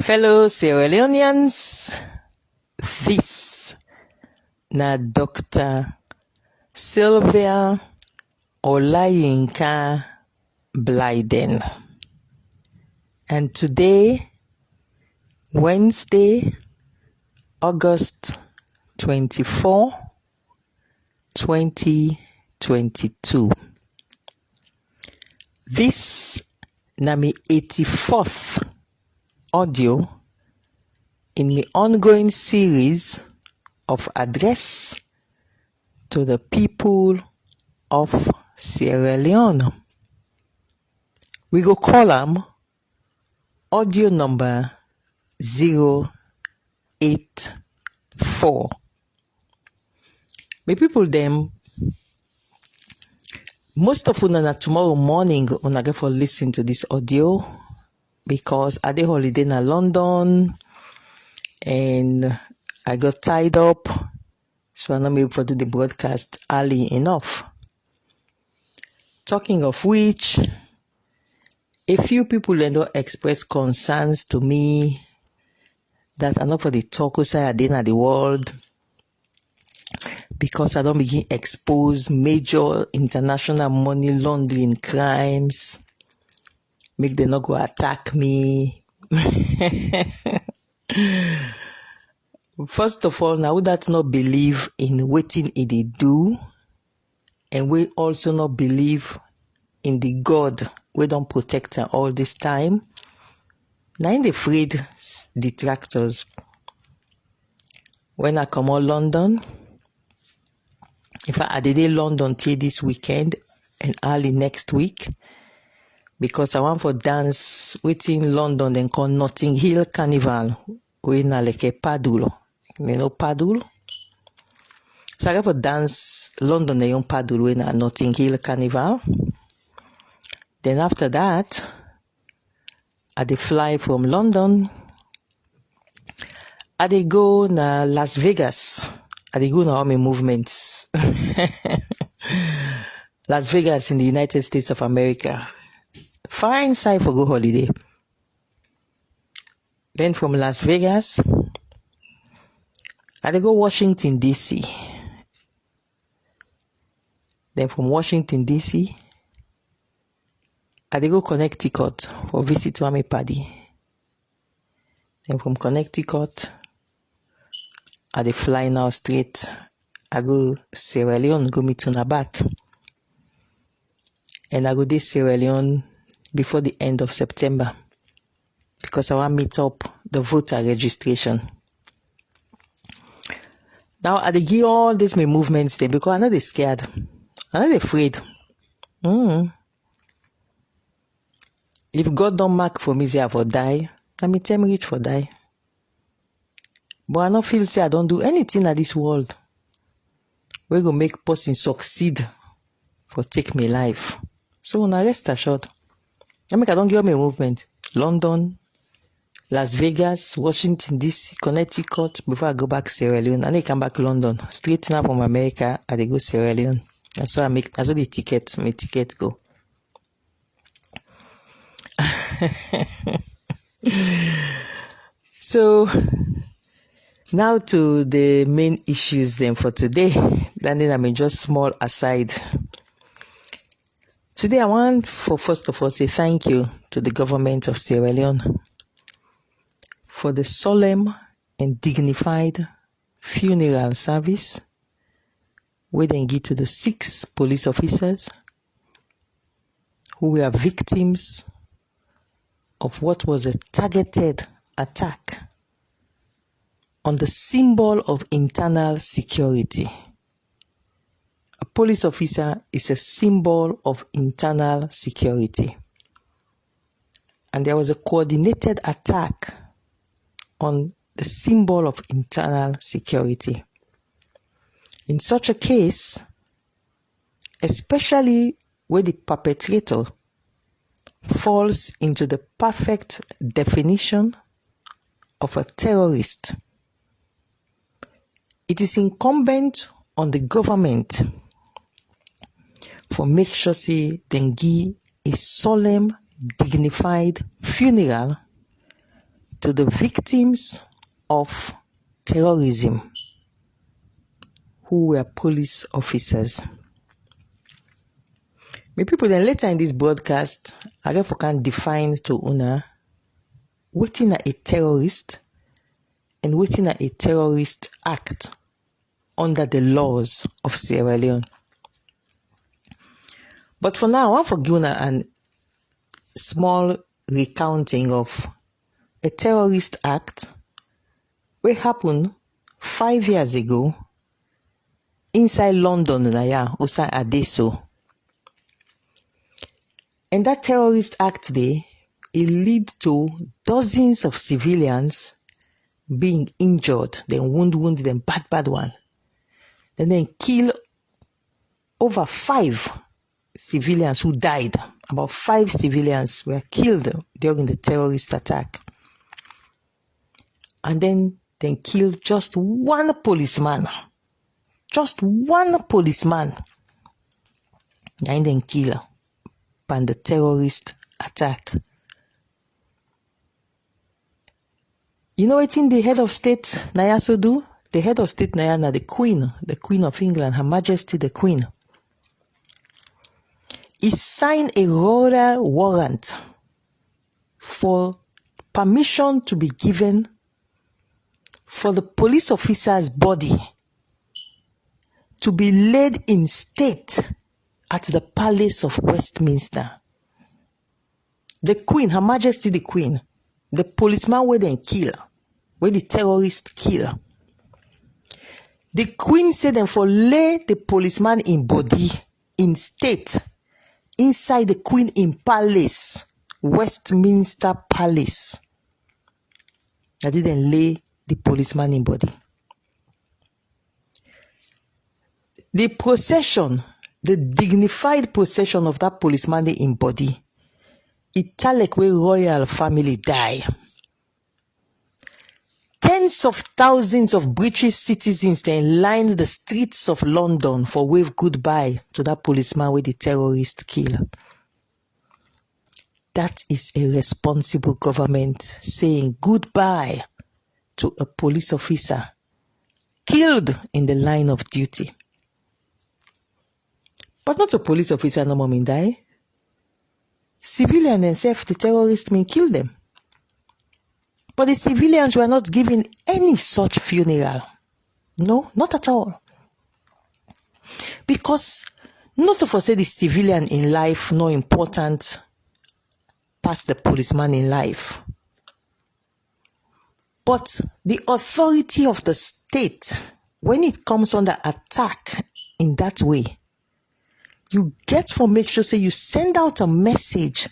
Fellow Sierra Leoneans, this na Dr. Sylvia Blyden. And today, Wednesday, August 24, 2022. This na my 84th audio in my ongoing series of address to the people of Sierra Leone. We go call them audio number 084. My people them, most of una tomorrow morning una get for listen to this audio because I dey holiday na London and I got tied up, so I'm not able to do the broadcast early enough. Talking of which, a few people don't express concerns to me that I'm not for the talk outside in the world because I don't begin expose major international money laundering crimes. Make them not go attack me. First of all, now that not believe in waiting they do, and we also not believe in the God we don't protect her all this time. Now in the afraid detractors. When I come out London, if I did London till this weekend and early next week, because I want for dance within London and call Notting Hill Carnival. We na like a paddle. You know paddle? So I got for dance London they on paddle when na Notting Hill Carnival. Then after that, I dey fly from London. I dey go na Las Vegas. I dey go na all my movements. Las Vegas in the United States of America. Fine side for go holiday. Then from Las Vegas, I dey go Washington DC. Then from Washington DC, I dey go Connecticut for visit to my paddy. Then from Connecticut, I dey fly now straight. I go Sierra Leone, go meet una back. And I go this Sierra Leone before the end of September because I want to meet up the voter registration. Now I dey give all these my movements there because I'm not scared. I'm not afraid. If God don't mark for me say I for die, let me tell me reach for die. But I don't feel say I don't do anything at this world. We go make person succeed for take me life. So when I rest assured, I don't give up my movement. London, Las Vegas, Washington DC, Connecticut, before I go back Sierra Leone. And I come back London. Straight now from America, I dey go Sierra Leone. That's why my ticket go. So now to the main issues then for today. Then just small aside. Today I want for first of all say thank you to the government of Sierra Leone for the solemn and dignified funeral service we then give to the 6 police officers who were victims of what was a targeted attack on the symbol of internal security. A police officer is a symbol of internal security. And there was a coordinated attack on the symbol of internal security. In such a case, especially where the perpetrator falls into the perfect definition of a terrorist, it is incumbent on the government for make sure say then give a solemn, dignified funeral to the victims of terrorism who were police officers. My people, then later in this broadcast, I can define to una wetin a terrorist and wetin a terrorist act under the laws of Sierra Leone. But for now, I want to give una a small recounting of a terrorist act which happened 5 years ago inside London, outside Adesso. And that terrorist act there, it led to dozens of civilians being injured, then wound, then bad one. Then kill over 5 civilians who died. About 5 civilians were killed during the terrorist attack. And then killed just one policeman. Just one policeman. And then killed by the terrorist attack. You know what the head of state Naya so do? The head of state Naya na the Queen of England, Her Majesty the Queen. He signed a royal warrant for permission to be given for the police officer's body to be laid in state at the Palace of Westminster. The Queen, Her Majesty the Queen, the policeman where they kill, where the terrorist kill. The Queen said them for lay the policeman in body, in state, inside the Queen in Palace, Westminster Palace. They didn't lay the policeman in body. The procession, the dignified procession of that policeman in body, it tell like where royal family die. Tens of thousands of British citizens then lined the streets of London for wave goodbye to that policeman with the terrorist kill. That is a responsible government saying goodbye to a police officer killed in the line of duty. But not a police officer no more mean die. Civilian themselves, the terrorists mean kill them. But the civilians were not given any such funeral. No, not at all. Because not to say the civilian in life no important past the policeman in life. But the authority of the state, when it comes under attack in that way, you get for make sure say you send out a message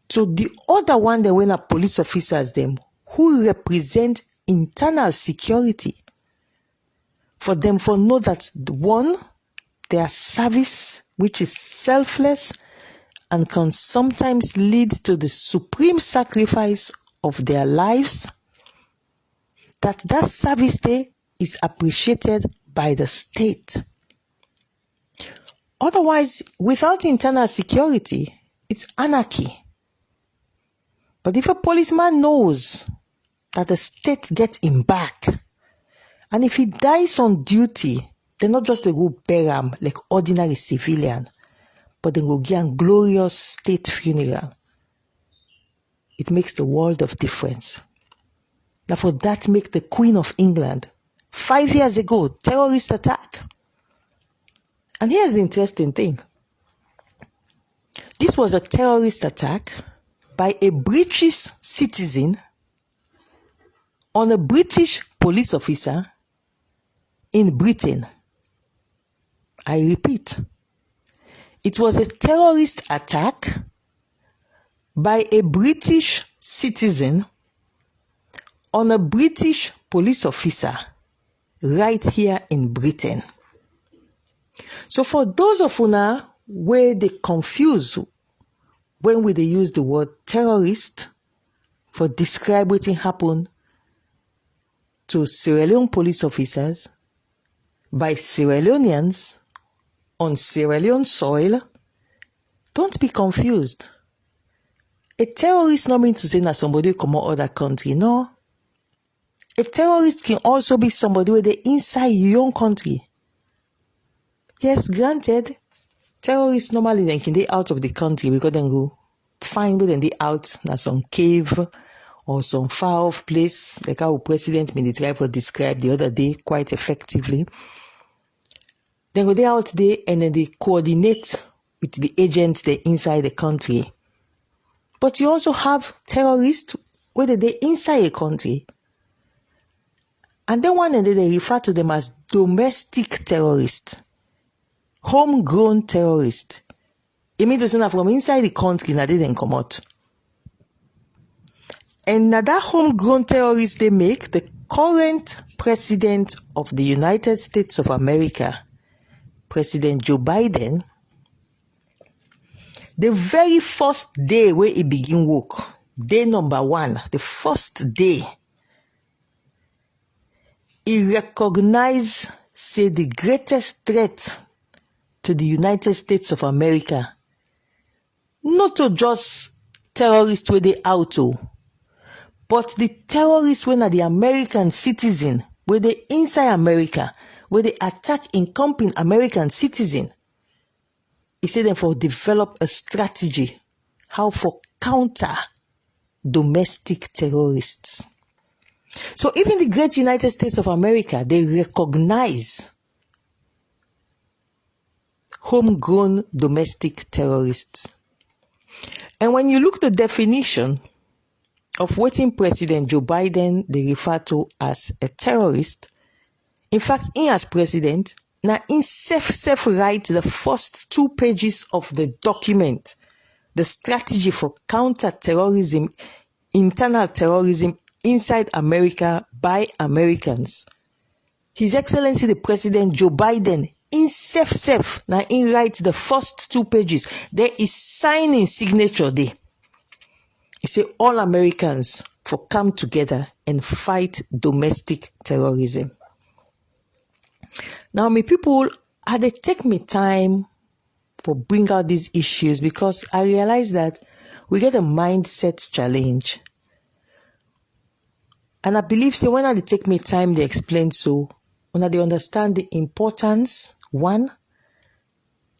to the other one that when are police officers them who represent internal security, for them for know that one, their service, which is selfless and can sometimes lead to the supreme sacrifice of their lives, that service there is appreciated by the state. Otherwise, without internal security, it's anarchy. But if a policeman knows that the state gets him back, and if he dies on duty, they're not just a go bury him like ordinary civilian, but they go give a glorious state funeral. It makes the world of difference. Therefore, that make the Queen of England 5 years ago terrorist attack. And here's the interesting thing. This was a terrorist attack by a British citizen on a British police officer in Britain. I repeat, it was a terrorist attack by a British citizen on a British police officer right here in Britain. So for those of una where they confuse when we they use the word terrorist for describe what happened to Sierra Leone police officers by Sierra Leoneans on Sierra Leone soil, don't be confused. A terrorist not mean to say that somebody come out other country. No. A terrorist can also be somebody where they inside your own country. Yes, granted, terrorists normally then can they out of the country because then go find where they out na some cave or some far off place, like how President Military described the other day quite effectively. Then go they out there and then they coordinate with the agents they inside the country. But you also have terrorists whether they inside a country. And then one day they refer to them as domestic terrorists. Homegrown terrorists. It means to say that from inside the country, now they then come out. And now that homegrown terrorists they make, the current president of the United States of America, President Joe Biden, the very first day where he begin work, day number 1, the first day, he recognized, say, the greatest threat to the United States of America, not to just terrorists where they out to, but the terrorists when are the American citizen, where they inside America, where they attack incumbent American citizen. He said them for develop a strategy how for counter domestic terrorists. So even the great United States of America, they recognize homegrown domestic terrorists. And when you look the definition of what in President Joe Biden they refer to as a terrorist, in fact, he as president, now in self write the first 2 pages of the document, the strategy for counter-terrorism, internal terrorism inside America by Americans. His Excellency the President Joe Biden, in self, now he writes the first 2 pages. There is signing signature there. He say all Americans for come together and fight domestic terrorism. Now, me people, they take me time for bring out these issues because I realize that we get a mindset challenge. And I believe, say, when they take me time, they explain so, when they understand the importance, 1,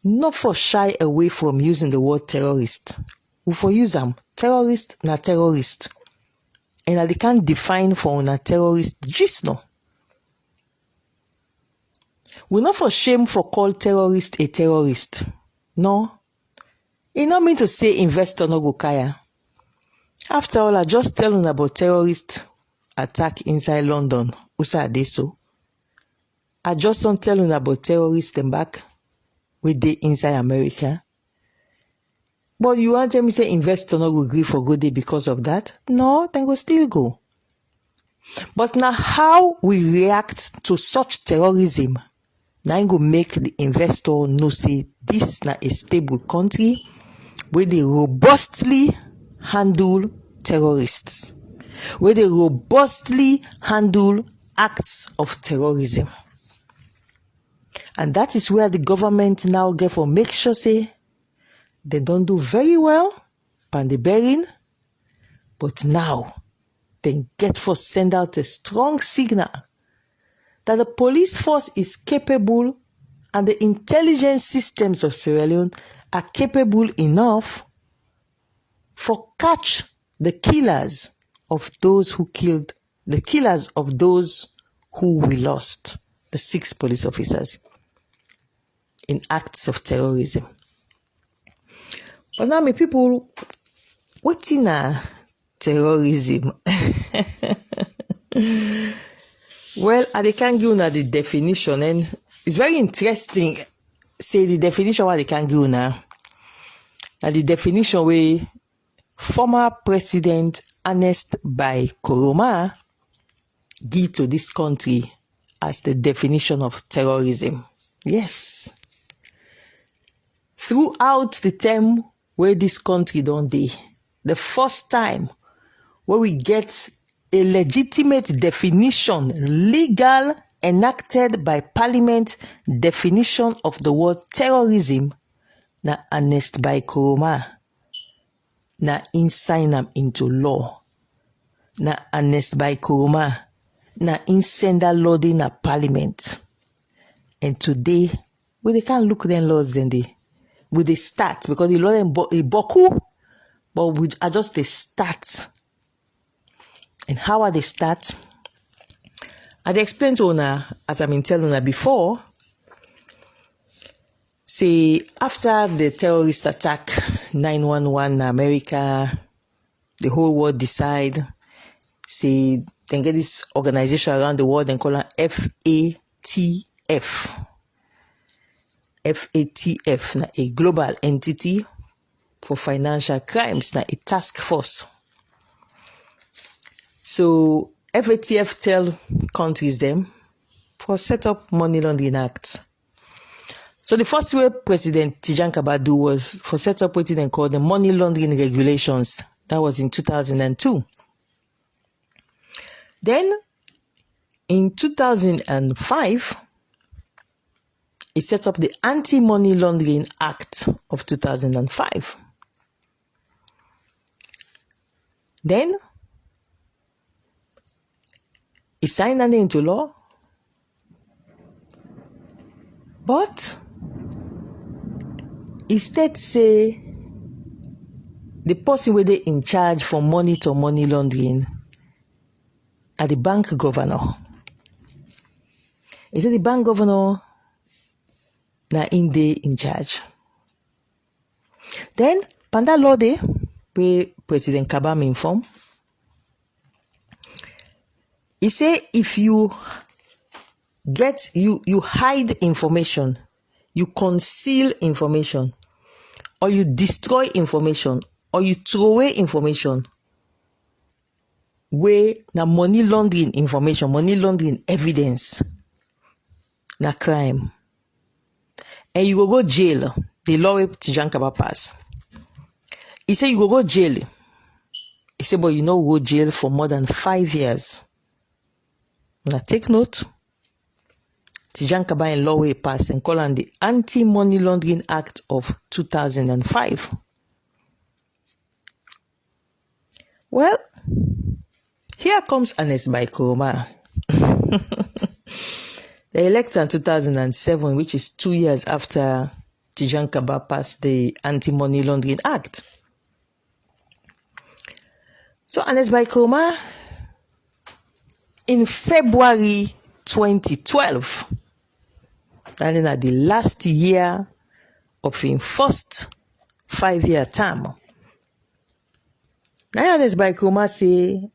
not for shy away from using the word terrorist. We for use them, terrorist, na terrorist. And they can't define for una terrorist, just no. We're not for shame for call terrorist a terrorist. No. It not mean to say investor no go kaya. After all, I just tell you about terrorist attack inside London. Usa adeso. I just don't tell you about terrorists them back with the inside America. But you want to tell me say investor no go agree for good day because of that? No, then go still go. But now how we react to such terrorism, now I'm going to make the investor know say this na a stable country where they robustly handle terrorists, where they robustly handle acts of terrorism. And that is where the government now get for make sure say they don't do very well on the bearing, but now they get for send out a strong signal that the police force is capable and the intelligence systems of Sierra Leone are capable enough for catch the killers of those who killed, the killers of those who we lost, the 6 police officers in acts of terrorism. But now, my people, what in a terrorism? Well, they can't give now the definition, and it's very interesting. Say the definition what they can give now. And the definition where former President Ernest by Koroma give to this country as the definition of terrorism. Yes. Throughout the term where this country don't be, the first time where we get a legitimate definition, legal, enacted by Parliament definition of the word terrorism, na Ernest by Koroma. na in sign am into law. Na annexed by Koroma. Na in send that law in a parliament. And today, they can't look them laws then with the start, because the law them boku, but we are just the start. And how are they start? I explained to Una, as I've been telling Una before, say after the terrorist attack 9/11 in America, the whole world decide, say then get this organization around the world and call it FATF. FATF, na a global entity for financial crimes, na a task force. So FATF tell countries them for set up money laundering act. So the first way President Tijan Kaba do was for set up what they call the money laundering regulations. That was in 2002. Then in 2005, it set up the Anti-Money Laundering Act of 2005. Then it signed that into law. But instead say the person where they in charge for money to money laundering are the bank governor. He said the bank governor na in charge. Then Panda law day where President Kabam inform. He say if you hide information, you conceal information, or you destroy information, or you throw away information where na money laundering information, money laundering evidence, na crime. And you go jail. The law Tijan Kaba pass. He said you go jail. He said, but you know go jail for more than 5 years. Now take note. Tijan Kaba in law way pass and call on the Anti-Money Laundering Act of 2005. Well, here comes annexed by Koroma. They elected in 2007, which is 2 years after Tijan Kaba passed the Anti-Money Laundering Act. So annexed by Koroma in February 2012. That is at the last year of his first 5-year term. Now annexed by Koroma say,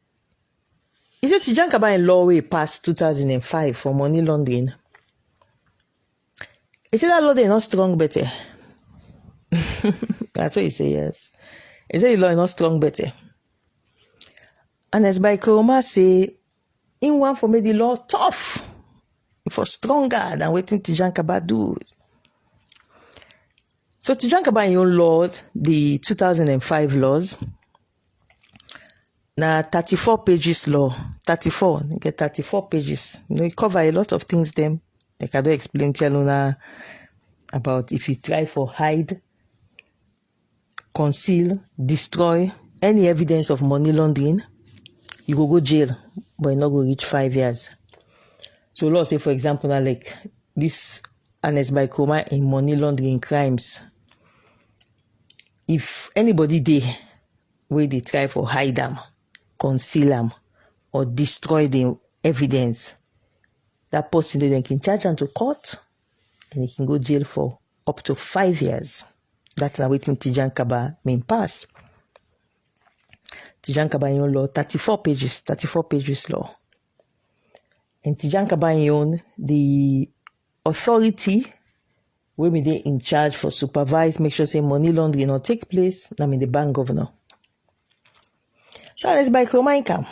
is it Tijan Kaba in law way passed 2005 for money laundering? He said that law they not strong better. That's what he say, yes. He said the law is not strong better. And as by Koroma say, in one for me the law tough. For stronger than waiting Tijan Kaba do. So Tijan Kaba in your law, the 2005 laws, na 34 pages law. 34. You get 34 pages. You know, it cover a lot of things them. Like I don't explain to you about if you try for hide, conceal, destroy any evidence of money laundering, you go jail, but you not go reach 5 years. So law say, for example, now like this annexed by Koroma in money laundering crimes. If anybody they where they try for hide them, conceal them, or destroy the evidence, that person then can charge them to court and he can go jail for up to 5 years. That's now waiting Tijan Kaba main pass. Tijan Kaba in law, 34 pages law. And Tijan Kaba in the authority where me they in charge for supervise, make sure say money laundering not take place, na me the bank governor. So let's buy Koroma come.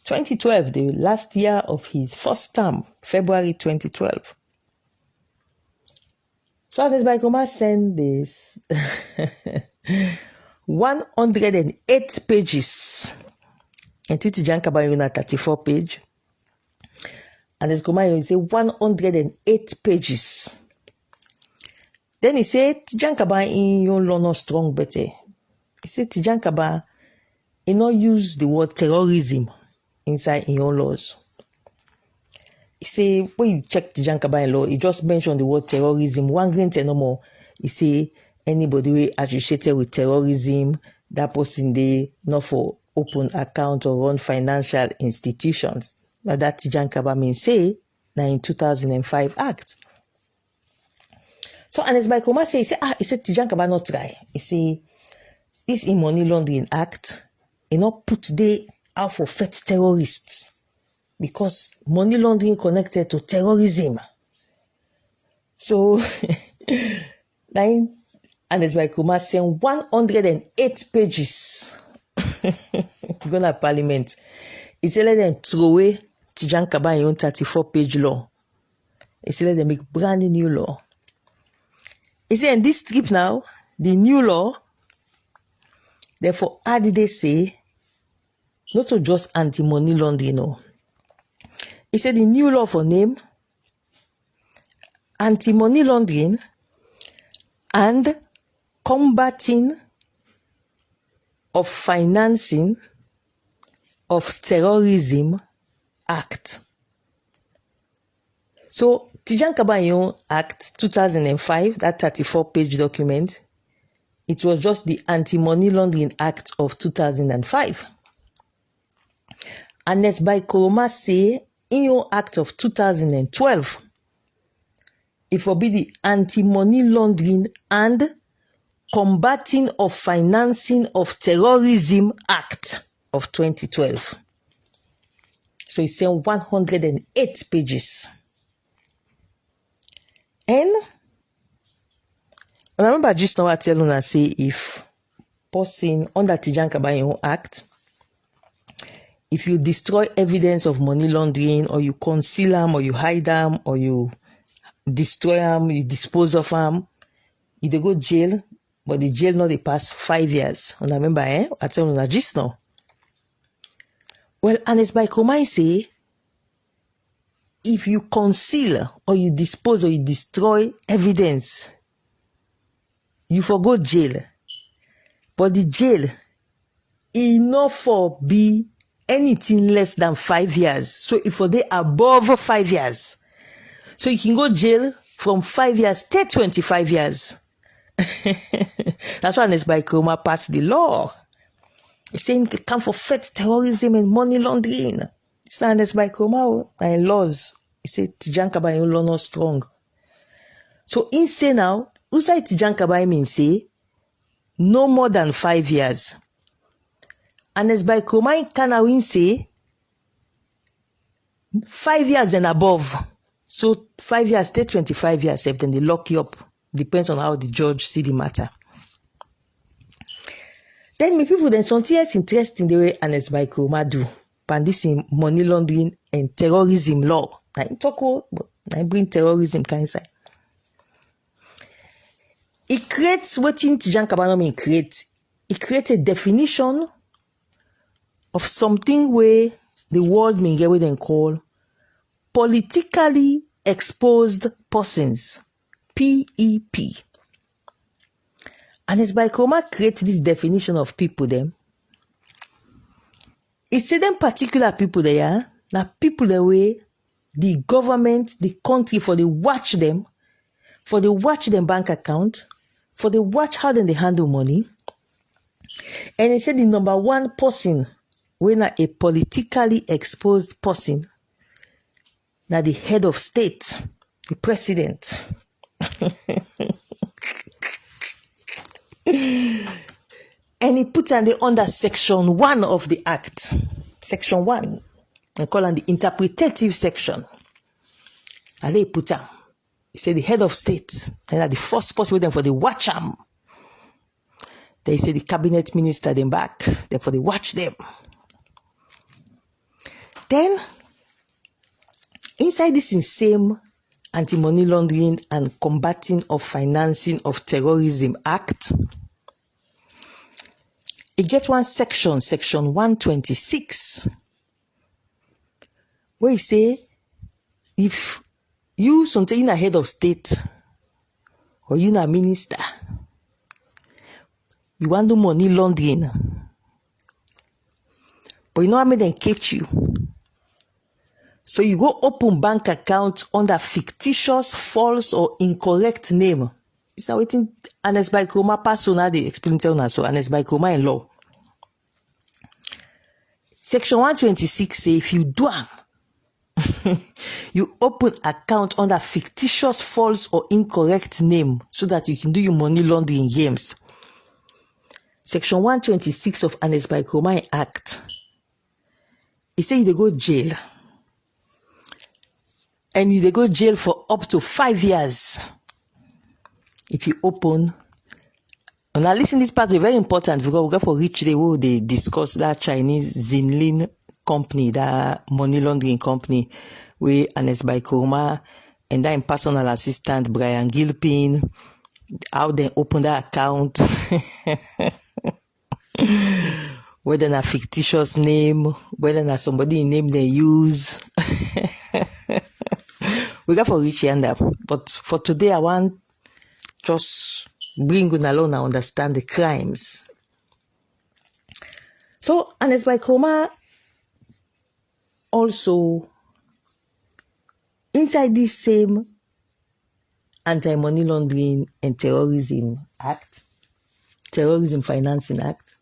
2012, the last year of his first term, February 2012. So let's buy Koroma send this 108 pages. And Tijan Kaba in 34 page. And there's Koroma say 108 pages. Then he said, Tijan Kaba in your law not strong better. He said Tijan Kaba, he not use the word terrorism inside in your laws. He say when you check Tijan Kaba in law, he just mentioned the word terrorism. One green no more. He say anybody we associated with terrorism, that person they not for open account or run financial institutions. Now that Tijan Kaba mean say now in 2005 Act. So and as by Koroma say, he said Tijan Kaba not try. He say this in Money Laundering Act, he not put they out for fet terrorists because money laundering connected to terrorism. So and as by Koroma saying 108 pages. Gonna Parliament. He said let them throw away Tijan Kaba in own 34-page law. He said let them make brand new law. He said in this trip now, the new law, therefore, how did they say, not to just anti-money laundering, no. He said the new law for name, anti-money laundering and combating of financing of terrorism Act. So, Tijan Kaba Act 2005, that 34-page document, it was just the Anti-Money Laundering Act of 2005. And as by Koroma say, in your Act of 2012, it will be the Anti-Money Laundering and Combating of Financing of Terrorism Act of 2012. So it's saying 108 pages. And I remember just now I tell you and say if person under Tijan Kaba Act, if you destroy evidence of money laundering or you conceal them or you hide them or you destroy them, you dispose of them, you dey go jail, but the jail not they pass 5 years. And I remember I tell you just now. Well, and it's by Koroma say if you conceal or you dispose or you destroy evidence, you forgo jail. But the jail, enough for be anything less than 5 years. So if they above 5 years, so you can go jail from 5 years to 25 years. That's why it's by Koroma passed the law. It's saying it can forfeit terrorism and money laundering. It's not by Koroma and laws. It said Tijan Kaba law not strong. So in say now, who say Tijan Kaba mean say no more than 5 years. And as by Koroma can say 5 years and above. So 5 years to 25 years, if then they lock you up. Depends on how the judge see the matter. Then me people then something else interesting the way and as by Koroma do. And this in money laundering and terrorism law. I talk about, but I bring terrorism kind side. It creates what in Tijan Kaba mean create. It creates a definition of something where the world may get what they call politically exposed persons. PEP. And it's by Koroma create this definition of people them. It's them particular people there, now people the way the government, the country for the watch them bank account, for the watch how then they handle money. And it said the number one person when a politically exposed person, now the head of state, the president. And he put under section 1 of the act. Section 1. I call it the interpretative section. And they put him. He said the head of state. And the first person with them for the watch him. They say the cabinet minister them back. Therefore they watch them. Then inside this same Anti-Money Laundering and Combating of Financing of Terrorism Act, it gets one section, section 126, where it say, if you something in a head of state or you a minister, You want to do money laundering. But you know how they catch you. So you go open bank account under fictitious, false, or incorrect name. It's not waiting. Honest by Koroma persona they explain to us. So honest by Koroma in law. Section 126 say if you do you open account under fictitious, false, or incorrect name so that you can do your money laundering games. Section 126 of Honest by Koroma Act. It says they go jail. And they go jail for up to 5 years. If you open. Now listen, this part is very important because we go for reach the where they discuss that Chinese Zinlin company, that money laundering company, where Honest by Koroma and that personal assistant Brian Gilpin, how they open that account. Whether na fictitious name, whether na somebody name they use. We got for reach here, but for today I want just bring you along and understand the crimes. So, Honest by Koroma also inside this same Anti-Money Laundering and Terrorism Act, Terrorism Financing Act,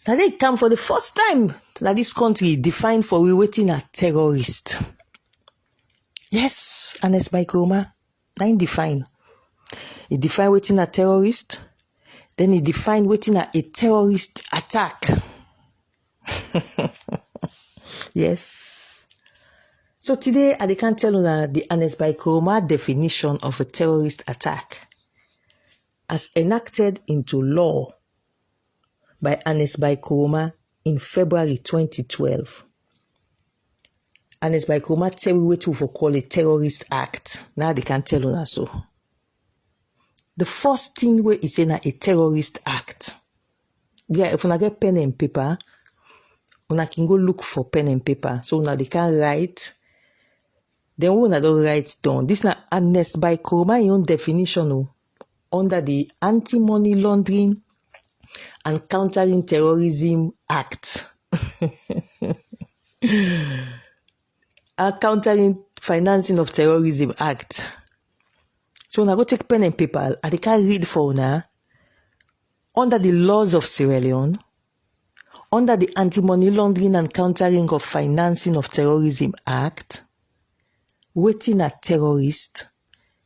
that they come for the first time that this country defined for we waiting a terrorist. Yes, Honest by Koroma, that define. It define waiting a terrorist, then it define waiting a terrorist attack. Yes. So today I can tell you the Honest by Koroma definition of a terrorist attack as enacted into law by Honest by Koroma in February 2012. Honest by Koroma tell we what we call a terrorist act. Now they can tell you so. The first thing where it's in a terrorist act. Yeah, if you get pen and paper, you can go look for pen and paper. So now they can write. Then when I don't write down, this is not Honest by Koroma own definition under the Anti-Money Laundering and Countering Terrorism Act. Countering Financing of Terrorism Act. So now go take pen and paper. I can read for now. Under the laws of Sierra Leone, under the Anti-Money Laundering and Countering of Financing of Terrorism Act, waiting a terrorist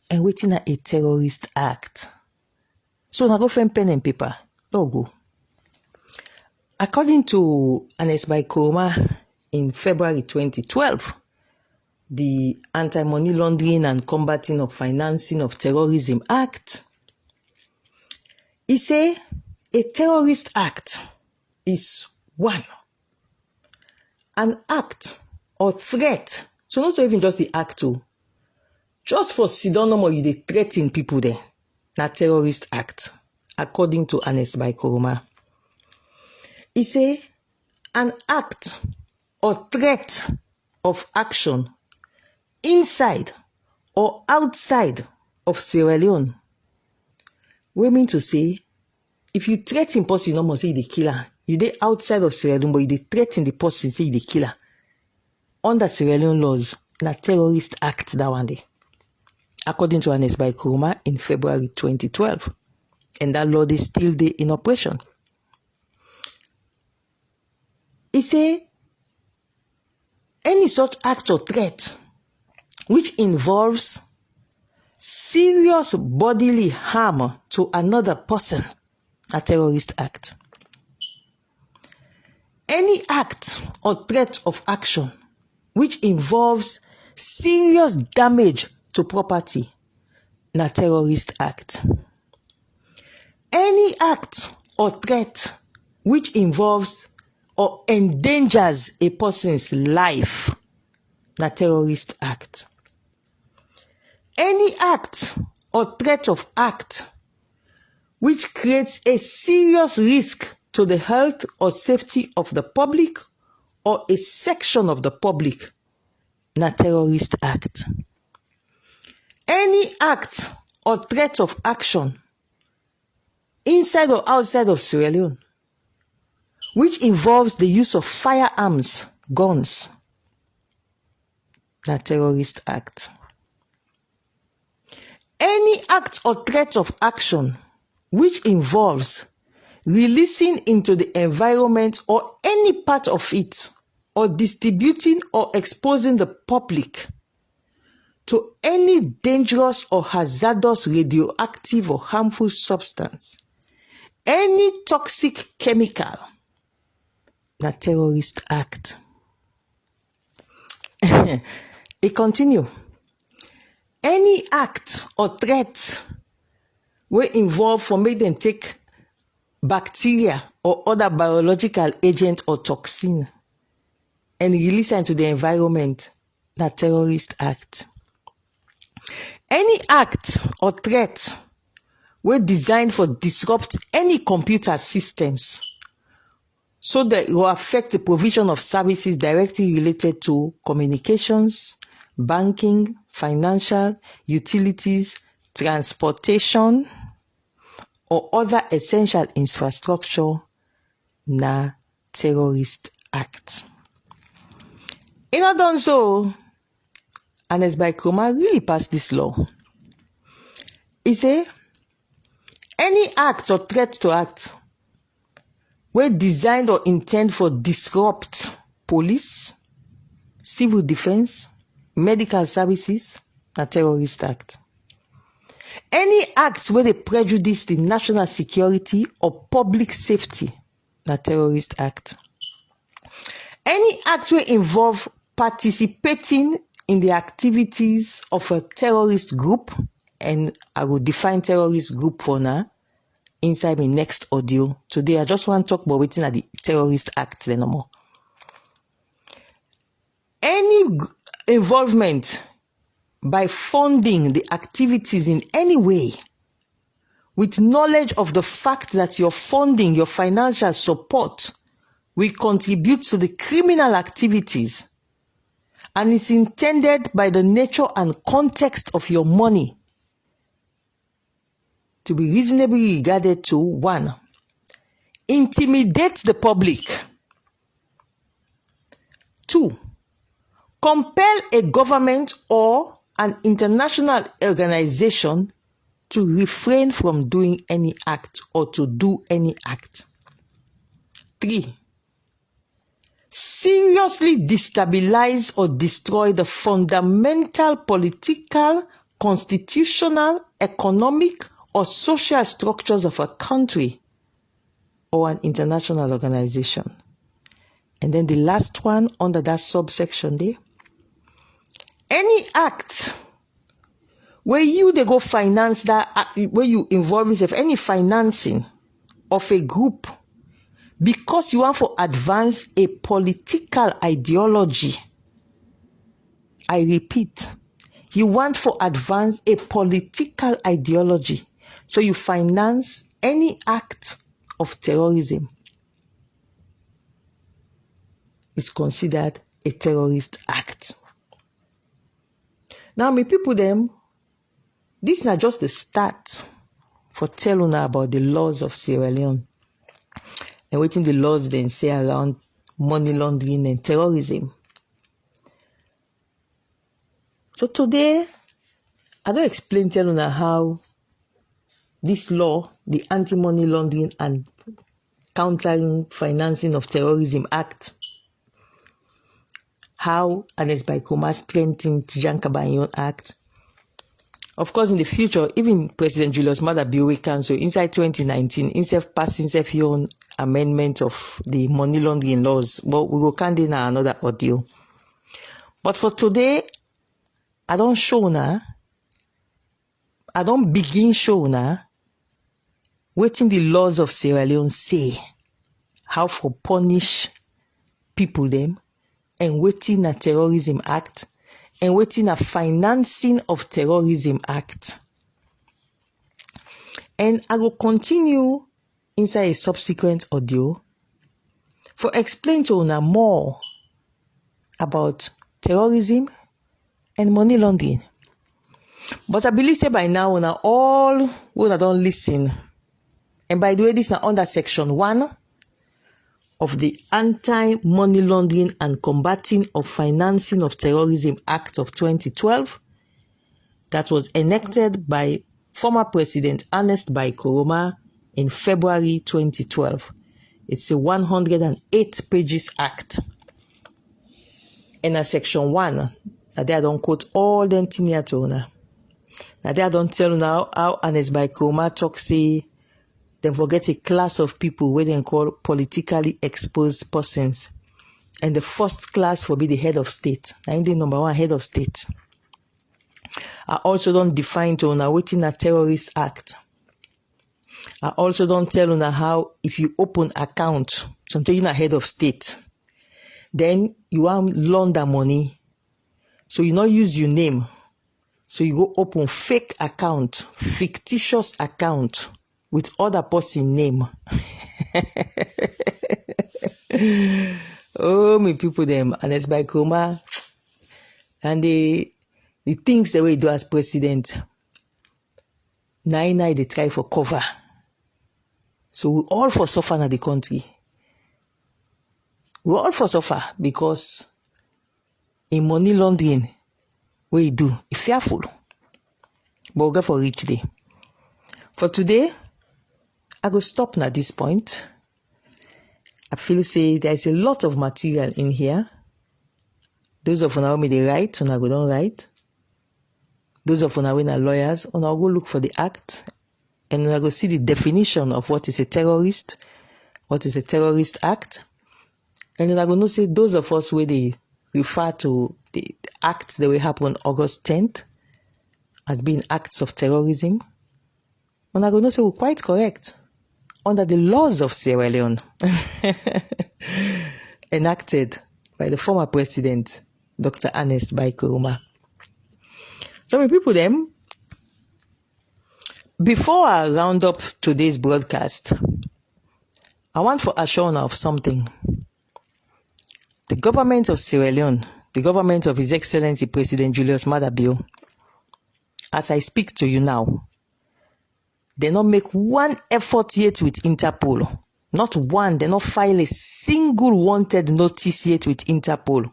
and waiting a terrorist act. So now go find pen and paper. Go. According to Honest by Koroma in February 2012, the Anti-Money Laundering and Combating of Financing of Terrorism Act, it say a terrorist act is one, an act or threat. So not even just the act too. Just for pseudonym you dey threaten people there. Na terrorist act, according to Honest by Koroma. It say an act or threat of action inside or outside of Sierra Leone. We mean to say, if you threaten person, you no must say you the killer. You dey outside of Sierra Leone, but you dey threaten the person, say you the killer. Under Sierra Leone laws, na terrorist act that one day. According to Honest by Koroma in February 2012. And that law is still there in operation. It say, any such act or threat which involves serious bodily harm to another person, a terrorist act. Any act or threat of action which involves serious damage to property, a terrorist act. Any act or threat which involves or endangers a person's life, a terrorist act. Any act or threat of act which creates a serious risk to the health or safety of the public or a section of the public, a terrorist act. Any act or threat of action inside or outside of Sierra Leone, which involves the use of firearms, guns, na terrorist act. Any act or threat of action which involves releasing into the environment or any part of it, or distributing or exposing the public to any dangerous or hazardous radioactive or harmful substance, any toxic chemical, na terrorist act. It continue. Any act or threat will involve for make them take bacteria or other biological agent or toxin and release into the environment, na terrorist act. Any act or threat will designed for disrupt any computer systems so that it will affect the provision of services directly related to communications, banking, financial, utilities, transportation, or other essential infrastructure, na terrorist act. In order so, and as by Koroma really passed this law, it say any act or threat to act were designed or intended for disrupt police, civil defense, medical services, na terrorist act. Any acts where they prejudice the national security or public safety, na terrorist act. Any acts where involve participating in the activities of a terrorist group, and I will define terrorist group for now inside my next audio. Today I just want to talk about waiting at the terrorist act no more. Any involvement by funding the activities in any way with knowledge of the fact that your funding, your financial support will contribute to the criminal activities and is intended by the nature and context of your money to be reasonably regarded to 1. Intimidate the public. 2. Compel a government or an international organization to refrain from doing any act or to do any act. 3. Seriously destabilize or destroy the fundamental political, constitutional, economic, or social structures of a country or an international organization. And then the last one under that subsection there. Any act where you they go finance that, where you involve yourself, any financing of a group because you want to advance a political ideology. I repeat, you want to advance a political ideology. So you finance any act of terrorism. It's considered a terrorist act. Now, my people, them, this is not just the start for telling us about the laws of Sierra Leone and waiting the laws then say around money laundering and terrorism. So today, I don't explain telling us how this law, the Anti-Money Laundering and Countering Financing of Terrorism Act, how and as by Koroma strengthened Tijan Kabanyon Act. Of course, in the future, even President Julius Maada Bill Council inside 2019, instead of passing your own amendment of the money laundering laws, but we will can in another audio. But for today, I don't show now. I don't begin show now. Waiting the laws of Sierra Leone say how for punish people them, and waiting a terrorism act, and waiting a financing of terrorism act. And I will continue inside a subsequent audio for explain to you more about terrorism and money laundering. But I believe say by now, all who don't listen And by the way, this is under Section 1 of the Anti-Money Laundering and Combating of Financing of Terrorism Act of 2012 that was enacted by former President Ernest Bai Koroma in February 2012. It's a 108 pages act. And a Section 1, that they don't quote all them things here to una. Now they don't tell now how Ernest Bai Koroma talk say they forget a class of people where they call politically exposed persons. And the first class will be the head of state. Now the number 1 head of state. I also don't define to una waiting a terrorist act. I also don't tell una how if you open account, something you head of state, then you want launder money. So you not use your name. So you go open fake account, fictitious account with other person name. Oh, me people them. And it's by Koroma. And the things the way he do as president, now they try for cover. So we all for suffer in the country. We all for suffer because in money laundering, what you do, it's fearful. But we'll go for reach day. For today, I go stop at this point. I feel say there's a lot of material in here. Those of una who they write, una go don't write. Those of una when are lawyers, una go look for the act. And we go see the definition of what is a terrorist, what is a terrorist act. And then I go know say those of us where they refer to the acts that will happen August 10th as being acts of terrorism. And I go know say we're quite correct under the laws of Sierra Leone enacted by the former president, Dr. Ernest Bai Koroma. So many people them. Before I round up today's broadcast, I want to assure you of something. The government of Sierra Leone, the government of His Excellency President Julius Maada Bio, as I speak to you now, they not make one effort yet with Interpol. Not one, they not file a single wanted notice yet with Interpol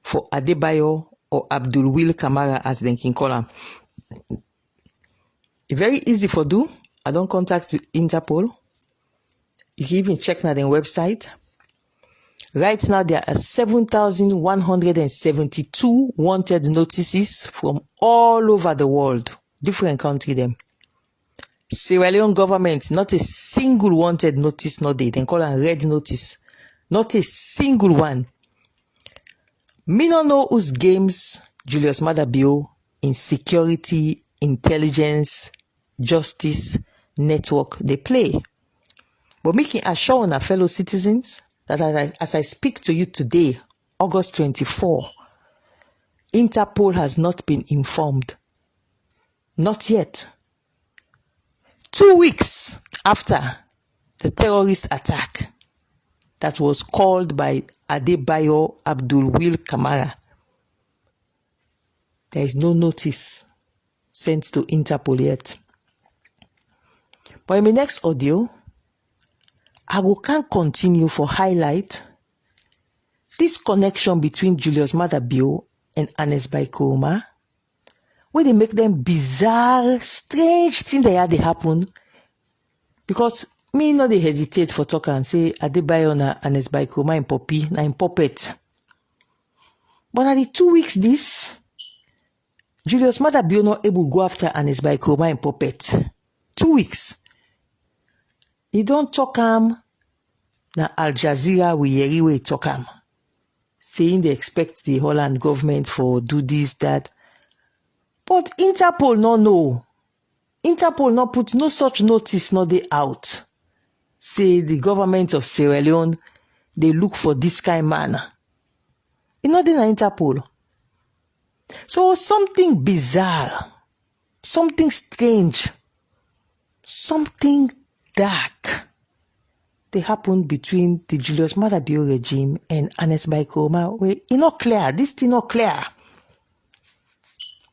for Adebayo or Abdul Will Kamara, as they can call him. Very easy for do. I don't contact Interpol. You can even check now their website. Right now, there are 7,172 wanted notices from all over the world. Different country them. Sierra Leone government, not a single wanted notice, not they call it red notice. Not a single one. Me no know whose games Julius Maada Bio in security, intelligence, justice, network they play. But making assure on our fellow citizens that as I speak to you today, August 24, Interpol has not been informed. Not yet. 2 weeks after the terrorist attack that was called by Adebayo Abdul Will Kamara, there is no notice sent to Interpol yet. But in my next audio, I can continue for highlight this connection between Julius Maada Bio and Ernest Bai Koroma, where they make them bizarre, strange things they happen. Because me no they hesitate for talk and say Adebayo na Ernest Bai Koroma in puppy, na in puppet. But at the 2 weeks this, Julius Maada Bio not able to go after Ernest Bai Koroma in puppet. 2 weeks. He don't talk na Al Jazeera we yeri we talk saying they expect the Holland government for do this, that. But Interpol no know. Interpol no put no such notice, no they out. Say the government of Sierra Leone, they look for this kind man. You know they na Interpol. So something bizarre, something strange, something dark, they happened between the Julius Maada Bio regime and Ernest Bai Koroma. Where it not clear. This thing not clear.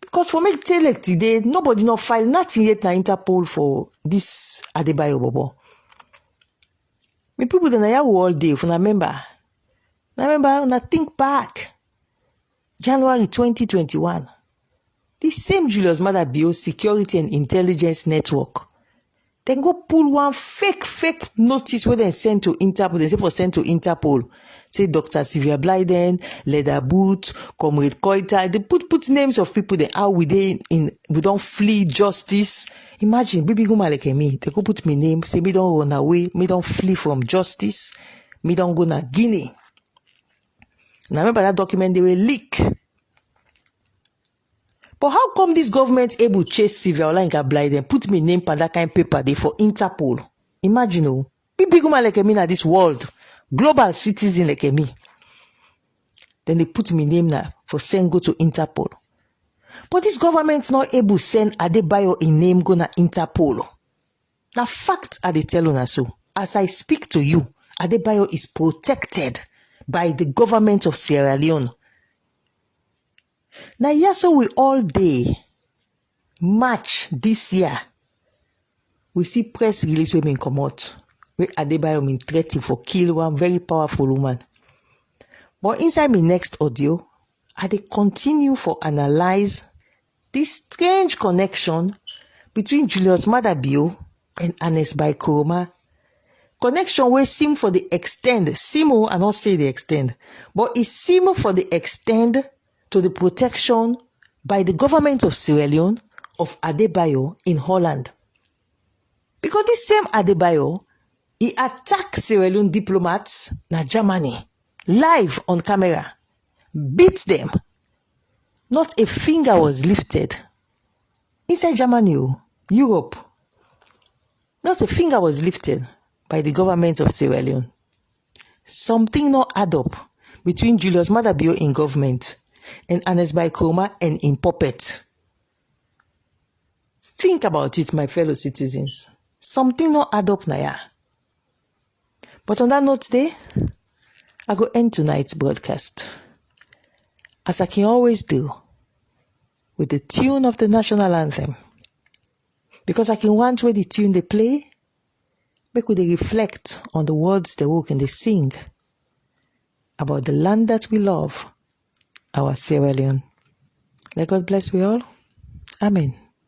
Because for me, tell like today, nobody not file nothing yet na Interpol for this Adebayo Bobo. Me people that na all day, if I remember, when I think back, January 2021, this same Julius Maada Bio Security and Intelligence Network, then go pull one fake notice where they send to Interpol. They say for send to Interpol. Say Dr. Sylvia Blyden, Leather Boot, Comrade Koita. They put names of people that are we don't flee justice. Imagine, baby guma like me. They go put me name, say me don't run away, me don't flee from justice, me don't go na Guinea. Now remember that document they will leak. But how come this government able to chase Sylvia Blyden, put me name on that kind of paper they for Interpol? Imagine, big woman like me in this world, global citizen like me. Then they put me name now for send go to Interpol. But this government not able to send Adebayo in name go na Interpol. Now fact are they telling us so. As I speak to you, Adebayo is protected by the government of Sierra Leone. Now, yes, so we all day March this year, we see press release women come out where Adebayo been threatened for kill one very powerful woman. But inside my next audio, I dey continue for analyze this strange connection between Julius Maada Bio and Ernest by Koroma. Connection where seem for the extend, Simo, I not say the extend, but it seem for the extend to the protection by the government of Sierra Leone of Adebayo in Holland. Because this same Adebayo, he attacked Sierra Leone diplomats na Germany, live on camera, beat them. Not a finger was lifted. Inside Germany, Europe, not a finger was lifted by the government of Sierra Leone. Something not add up between Julius Maada Bio in government and Ernest by Koroma and in puppet. Think about it, my fellow citizens. Something not add up now. But on that note today, I go end tonight's broadcast, as I can always do, with the tune of the national anthem. Because I can want where the tune they play, make they reflect on the words they walk and they sing about the land that we love, our Sierra Leone. Let God bless we all. Amen.